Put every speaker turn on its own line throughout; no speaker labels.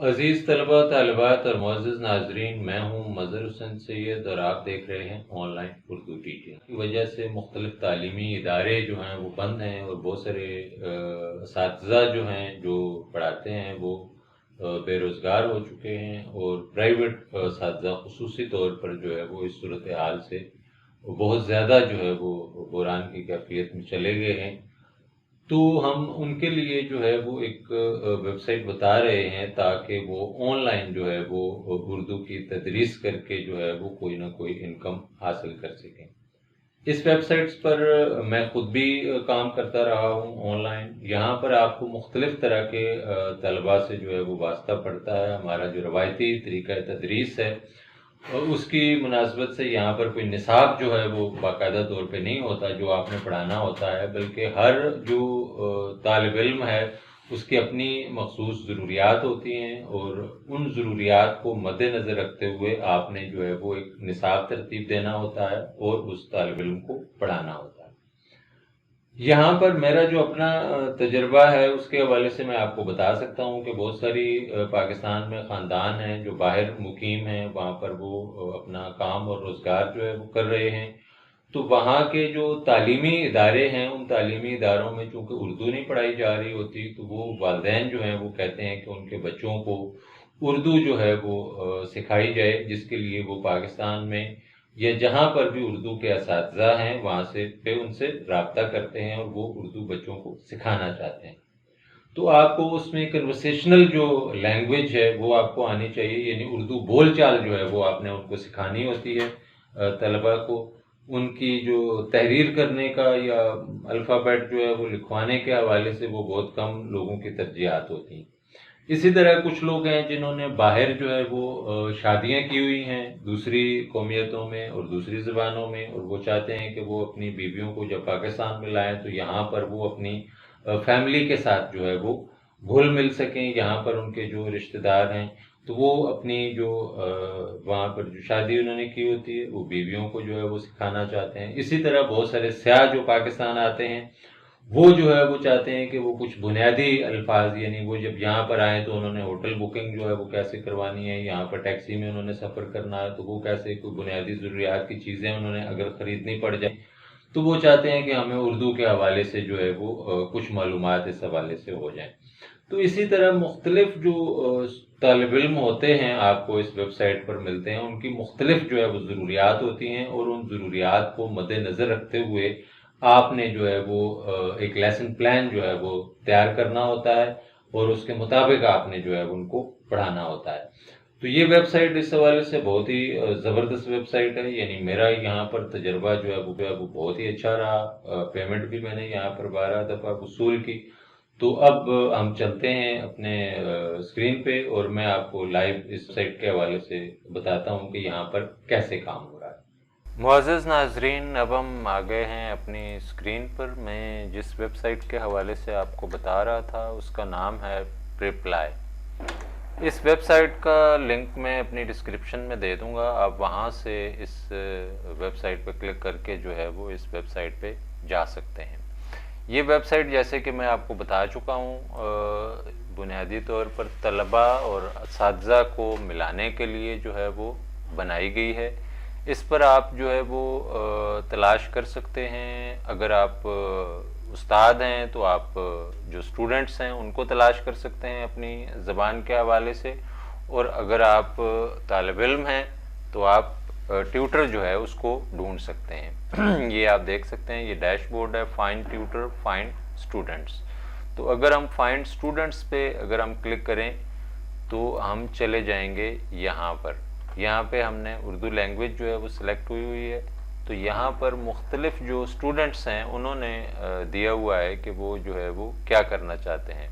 عزیز طلبہ طالبات اور معزز ناظرین، میں ہوں مظہر حسین سید اور آپ دیکھ رہے ہیں آن لائن اردو ٹیچنگ کی وجہ سے مختلف تعلیمی ادارے جو ہیں وہ بند ہیں اور بہت سارے اساتذہ جو ہیں جو پڑھاتے ہیں وہ بے روزگار ہو چکے ہیں، اور پرائیویٹ اساتذہ خصوصی طور پر جو ہے وہ اس صورتحال سے بہت زیادہ جو ہے وہ بحران کی کیفیت میں چلے گئے ہیں۔ تو ہم ان کے لیے جو ہے وہ ایک ویب سائٹ بتا رہے ہیں تاکہ وہ آن لائن جو ہے وہ اردو کی تدریس کر کے جو ہے وہ کوئی نہ کوئی انکم حاصل کر سکیں۔ اس ویب سائٹس پر میں خود بھی کام کرتا رہا ہوں آن لائن۔ یہاں پر آپ کو مختلف طرح کے طلباء سے جو ہے وہ واسطہ پڑتا ہے۔ ہمارا جو روایتی طریقہ تدریس ہے اور اس کی مناسبت سے یہاں پر کوئی نصاب جو ہے وہ باقاعدہ طور پہ نہیں ہوتا جو آپ نے پڑھانا ہوتا ہے، بلکہ ہر جو طالب علم ہے اس کی اپنی مخصوص ضروریات ہوتی ہیں، اور ان ضروریات کو مد نظر رکھتے ہوئے آپ نے جو ہے وہ ایک نصاب ترتیب دینا ہوتا ہے اور اس طالب علم کو پڑھانا ہوتا ہے۔ یہاں پر میرا جو اپنا تجربہ ہے اس کے حوالے سے میں آپ کو بتا سکتا ہوں کہ بہت ساری پاکستان میں خاندان ہیں جو باہر مقیم ہیں، وہاں پر وہ اپنا کام اور روزگار جو ہے وہ کر رہے ہیں۔ تو وہاں کے جو تعلیمی ادارے ہیں ان تعلیمی اداروں میں چونکہ اردو نہیں پڑھائی جا رہی ہوتی، تو وہ والدین جو ہیں وہ کہتے ہیں کہ ان کے بچوں کو اردو جو ہے وہ سکھائی جائے، جس کے لیے وہ پاکستان میں یا جہاں پر بھی اردو کے اساتذہ ہیں وہاں سے ان سے رابطہ کرتے ہیں اور وہ اردو بچوں کو سکھانا چاہتے ہیں۔ تو آپ کو اس میں کنورسیشنل جو لینگویج ہے وہ آپ کو آنی چاہیے، یعنی اردو بول چال جو ہے وہ آپ نے ان کو سکھانی ہوتی ہے طلبہ کو۔ ان کی جو تحریر کرنے کا یا الفابیٹ جو ہے وہ لکھوانے کے حوالے سے وہ بہت کم لوگوں کی ترجیحات ہوتی ہیں۔ اسی طرح کچھ لوگ ہیں جنہوں نے باہر جو ہے وہ شادیاں کی ہوئی ہیں دوسری قومیتوں میں اور دوسری زبانوں میں، اور وہ چاہتے ہیں کہ وہ اپنی بیویوں کو جب پاکستان میں لائیں تو یہاں پر وہ اپنی فیملی کے ساتھ جو ہے وہ گھل مل سکیں، یہاں پر ان کے جو رشتہ دار ہیں تو وہ اپنی جو وہاں پر جو شادی انہوں نے کی ہوتی ہے وہ بیویوں کو جو ہے وہ سکھانا چاہتے ہیں۔ اسی طرح بہت سارے سیاح جو پاکستان آتے ہیں وہ جو ہے وہ چاہتے ہیں کہ وہ کچھ بنیادی الفاظ، یعنی وہ جب یہاں پر آئیں تو انہوں نے ہوٹل بکنگ جو ہے وہ کیسے کروانی ہے، یہاں پر ٹیکسی میں انہوں نے سفر کرنا ہے تو وہ کیسے، کوئی بنیادی ضروریات کی چیزیں انہوں نے اگر خریدنی پڑ جائیں تو وہ چاہتے ہیں کہ ہمیں اردو کے حوالے سے جو ہے وہ کچھ معلومات اس حوالے سے ہو جائیں۔ تو اسی طرح مختلف جو طالب علم ہوتے ہیں آپ کو اس ویب سائٹ پر ملتے ہیں، ان کی مختلف جو ہے وہ ضروریات ہوتی ہیں، اور ان ضروریات کو مد نظر رکھتے ہوئے آپ نے جو ہے وہ ایک لیسن پلان جو ہے وہ تیار کرنا ہوتا ہے، اور اس کے مطابق آپ نے جو ہے ان کو پڑھانا ہوتا ہے۔ تو یہ ویب سائٹ اس حوالے سے بہت ہی زبردست ویب سائٹ ہے، یعنی میرا یہاں پر تجربہ جو ہے وہ بہت ہی اچھا رہا۔ پیمنٹ بھی میں نے یہاں پر 12 دفعہ وصول کی۔ تو اب ہم چلتے ہیں اپنے اسکرین پہ اور میں آپ کو لائیو اس سائٹ کے حوالے سے بتاتا ہوں کہ یہاں پر کیسے کام ہو رہا ہے۔ معزز ناظرین، اب ہم آ گئے ہیں اپنی اسکرین پر۔ میں جس ویب سائٹ کے حوالے سے آپ کو بتا رہا تھا اس کا نام ہے پریپلائی۔ اس ویب سائٹ کا لنک میں اپنی ڈسکرپشن میں دے دوں گا، آپ وہاں سے اس ویب سائٹ پہ کلک کر کے جو ہے وہ اس ویب سائٹ پہ جا سکتے ہیں۔ یہ ویب سائٹ جیسے کہ میں آپ کو بتا چکا ہوں بنیادی طور پر طلباء اور اساتذہ کو ملانے کے لیے جو ہے وہ بنائی گئی ہے۔ اس پر آپ جو ہے وہ تلاش کر سکتے ہیں۔ اگر آپ استاد ہیں تو آپ جو اسٹوڈنٹس ہیں ان کو تلاش کر سکتے ہیں اپنی زبان کے حوالے سے، اور اگر آپ طالب علم ہیں تو آپ ٹیوٹر جو ہے اس کو ڈھونڈ سکتے ہیں۔ یہ آپ دیکھ سکتے ہیں، یہ ڈیش بورڈ ہے، فائنڈ ٹیوٹر، فائنڈ اسٹوڈنٹس۔ تو اگر ہم فائنڈ اسٹوڈنٹس پہ اگر ہم کلک کریں تو ہم چلے جائیں گے یہاں پر۔ یہاں پہ ہم نے اردو لینگویج جو ہے وہ سلیکٹ ہوئی ہے، تو یہاں پر مختلف جو اسٹوڈنٹس ہیں انہوں نے دیا ہوا ہے کہ وہ جو ہے وہ کیا کرنا چاہتے ہیں۔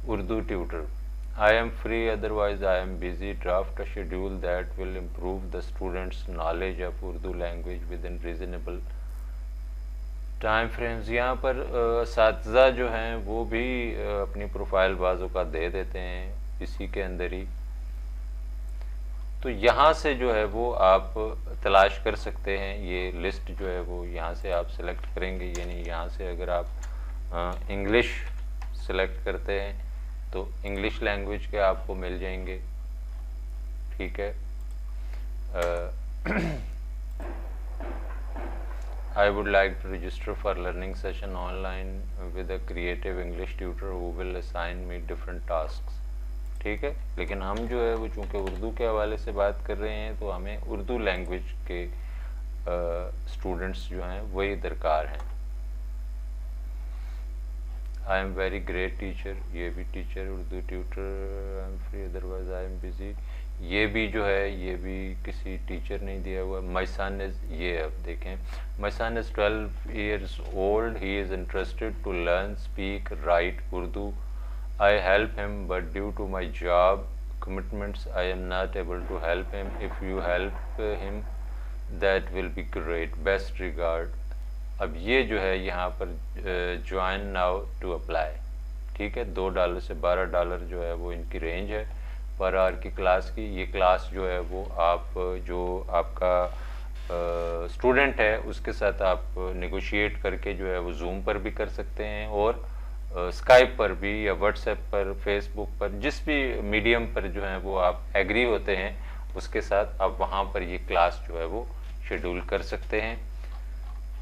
Urdu tutor, I am free, otherwise I am busy. Draft a schedule that will improve the students' knowledge of Urdu language within reasonable time frames۔ یہاں پر اساتذہ جو ہیں وہ بھی اپنی پروفائل بعض اوقات دے دیتے ہیں اسی کے اندر ہی۔ تو یہاں سے جو ہے وہ آپ تلاش کر سکتے ہیں، یہ لسٹ جو ہے وہ یہاں سے آپ سلیکٹ کریں گے، یعنی یہاں سے اگر آپ انگلش سلیکٹ کرتے ہیں تو انگلش لینگویج کے آپ کو مل جائیں گے. ٹھیک ہے. I would like to register for learning session online with a creative English tutor who will assign me different tasks. ٹھیک ہے. لیکن ہم جو ہے وہ چونکہ اردو کے حوالے سے بات کر رہے ہیں تو ہمیں اردو لینگویج کے اسٹوڈنٹس جو ہیں وہی درکار ہیں. I am very great teacher. یہ بھی teacher Urdu tutor. I am free otherwise I am busy. یہ بھی جو ہے یہ بھی کسی ٹیچر نہیں دیا ہوا. My son is, یہ اب دیکھیں, my son is 12 years old. He is interested to learn, speak, write Urdu. I help him but due to my job commitments I am not able to help him. If you help him that will be great. Best regard. اب یہ جو ہے یہاں پر join now to apply. ٹھیک ہے. $2 سے $12 جو ہے وہ ان کی رینج ہے پر آر کی کلاس کی. یہ کلاس جو ہے وہ آپ جو آپ کا اسٹوڈنٹ ہے اس کے ساتھ آپ نیگوشیٹ کر کے جو ہے وہ زوم پر بھی کر سکتے ہیں اور اسکائپ پر بھی یا واٹس ایپ پر, فیس بک پر, جس بھی میڈیم پر جو ہے وہ آپ ایگری ہوتے ہیں اس کے ساتھ آپ وہاں پر یہ کلاس جو ہے وہ شیڈول کر سکتے ہیں.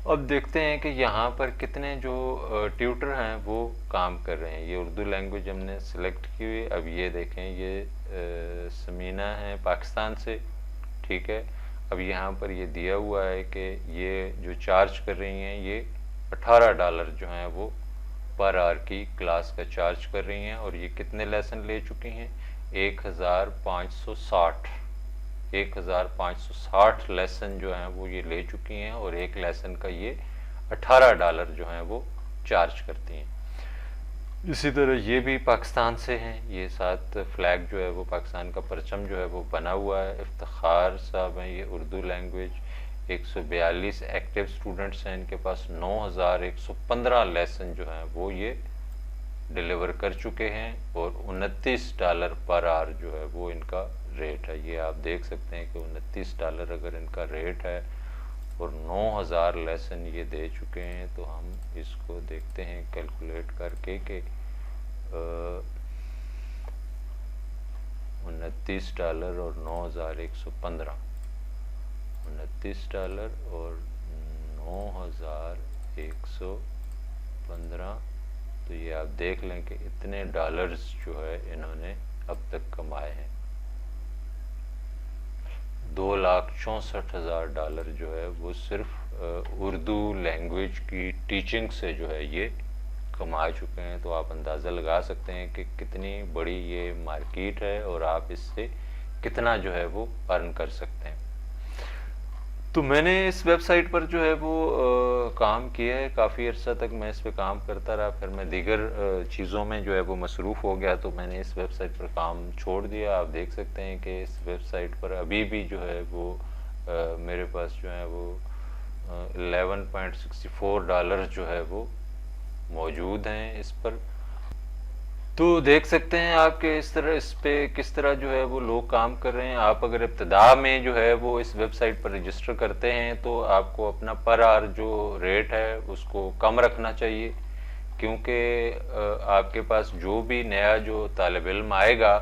اب دیکھتے ہیں کہ یہاں پر کتنے جو ٹیوٹر ہیں وہ کام کر رہے ہیں. یہ اردو لینگویج ہم نے سلیکٹ کی ہوئی. اب یہ دیکھیں یہ سمینہ ہیں پاکستان سے. ٹھیک ہے. اب یہاں پر یہ دیا ہوا ہے کہ یہ جو چارج کر رہی ہیں یہ $18 جو ہیں وہ پر آر کی کلاس کا چارج کر رہی ہیں اور یہ کتنے لیسن لے چکی ہیں 1560 لیسن جو ہیں وہ یہ لے چکی ہیں اور ایک لیسن کا یہ $18 جو ہیں وہ چارج کرتی ہیں. اسی طرح یہ بھی پاکستان سے ہیں. یہ ساتھ فلیگ جو ہے وہ پاکستان کا پرچم جو ہے وہ بنا ہوا ہے. افتخار صاحب ہیں. یہ اردو لینگویج 142 ایکٹیو اسٹوڈنٹس ہیں. ان کے پاس 9115 لیسن جو ہیں وہ یہ ڈیلیور کر چکے ہیں اور $29 پر آر جو ہے وہ ان کا ریٹ ہے. یہ آپ دیکھ سکتے ہیں کہ $29 اگر ان کا ریٹ ہے اور 9000 لیسن یہ دے چکے ہیں تو ہم اس کو دیکھتے ہیں کیلکولیٹ کر کے کہ $29 اور 9115 $29 اور 9115 تو یہ آپ دیکھ لیں کہ اتنے ڈالرز جو ہے انہوں نے اب تک کمائے ہیں. $2,64,000 جو ہے وہ صرف اردو لینگویج کی ٹیچنگ سے جو ہے یہ کما چکے ہیں. تو آپ اندازہ لگا سکتے ہیں کہ کتنی بڑی یہ مارکیٹ ہے اور آپ اس سے کتنا جو ہے وہ ارن کر سکتے ہیں. تو میں نے اس ویب سائٹ پر جو ہے وہ کام کیا ہے. کافی عرصہ تک میں اس پہ کام کرتا رہا. پھر میں دیگر چیزوں میں جو ہے وہ مصروف ہو گیا تو میں نے اس ویب سائٹ پر کام چھوڑ دیا. آپ دیکھ سکتے ہیں کہ اس ویب سائٹ پر ابھی بھی جو ہے وہ میرے پاس جو ہے وہ $11.64 جو ہے وہ موجود ہیں اس پر. تو دیکھ سکتے ہیں آپ کہ اس پہ کس طرح جو ہے وہ لوگ کام کر رہے ہیں. آپ اگر ابتدا میں جو ہے وہ اس ویب سائٹ پر رجسٹر کرتے ہیں تو آپ کو اپنا پر آر جو ریٹ ہے اس کو کم رکھنا چاہیے کیونکہ آپ کے پاس جو بھی نیا جو طالب علم آئے گا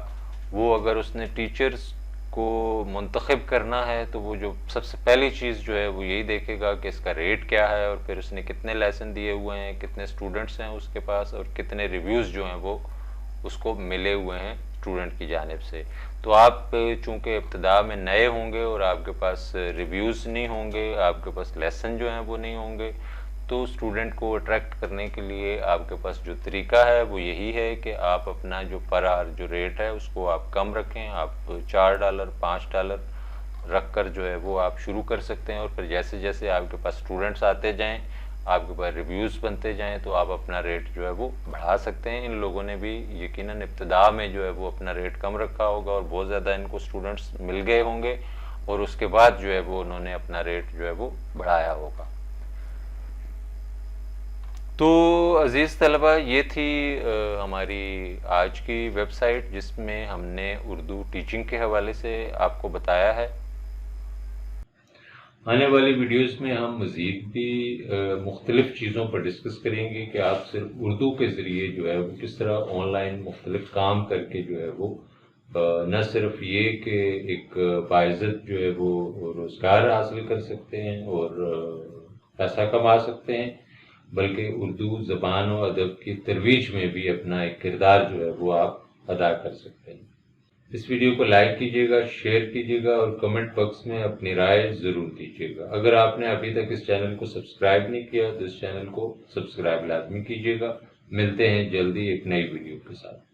وہ اگر اس نے ٹیچرز کو منتخب کرنا ہے تو وہ جو سب سے پہلی چیز جو ہے وہ یہی دیکھے گا کہ اس کا ریٹ کیا ہے اور پھر اس نے کتنے لیسن دیے ہوئے ہیں, کتنے اسٹوڈنٹس ہیں اس کے پاس اور کتنے ریویوز جو ہیں وہ اس کو ملے ہوئے ہیں اسٹوڈنٹ کی جانب سے. تو آپ چونکہ ابتدا میں نئے ہوں گے اور آپ کے پاس ریویوز نہیں ہوں گے, آپ کے پاس لیسن جو ہیں وہ نہیں ہوں گے, تو اسٹوڈنٹ کو اٹریکٹ کرنے کے لیے آپ کے پاس جو طریقہ ہے وہ یہی ہے کہ آپ اپنا جو پر آر جو ریٹ ہے اس کو آپ کم رکھیں. آپ $4 $5 رکھ کر جو ہے وہ آپ شروع کر سکتے ہیں اور پھر جیسے جیسے آپ کے پاس اسٹوڈنٹس آتے جائیں, آپ کے پاس ریویوز بنتے جائیں تو آپ اپنا ریٹ جو ہے وہ بڑھا سکتے ہیں. ان لوگوں نے بھی یقیناً ابتدا میں جو ہے وہ اپنا ریٹ کم رکھا ہوگا اور بہت زیادہ ان کو اسٹوڈنٹس مل گئے ہوں گے اور اس کے بعد جو ہے وہ انہوں نے اپنا ریٹ جو ہے وہ بڑھایا ہوگا. تو عزیز طلبہ یہ تھی ہماری آج کی ویب سائٹ جس میں ہم نے اردو ٹیچنگ کے حوالے سے آپ کو بتایا ہے. آنے والی ویڈیوز میں ہم مزید بھی مختلف چیزوں پر ڈسکس کریں گے کہ آپ صرف اردو کے ذریعے جو ہے وہ کس طرح آن لائن مختلف کام کر کے جو ہے وہ نہ صرف یہ کہ ایک باعزت جو ہے وہ روزگار حاصل کر سکتے ہیں اور پیسہ کما سکتے ہیں، بلکہ اردو زبان و ادب کی ترویج میں بھی اپنا ایک کردار جو ہے وہ آپ ادا کر سکتے ہیں۔ اس ویڈیو کو لائک کیجیے گا، شیئر کیجیے گا اور کمنٹ باکس میں اپنی رائے ضرور دیجیے گا۔ اگر آپ نے ابھی تک اس چینل کو سبسکرائب نہیں کیا تو اس چینل کو سبسکرائب لازمی کیجیے گا۔ ملتے ہیں جلدی ایک نئی ویڈیو کے ساتھ۔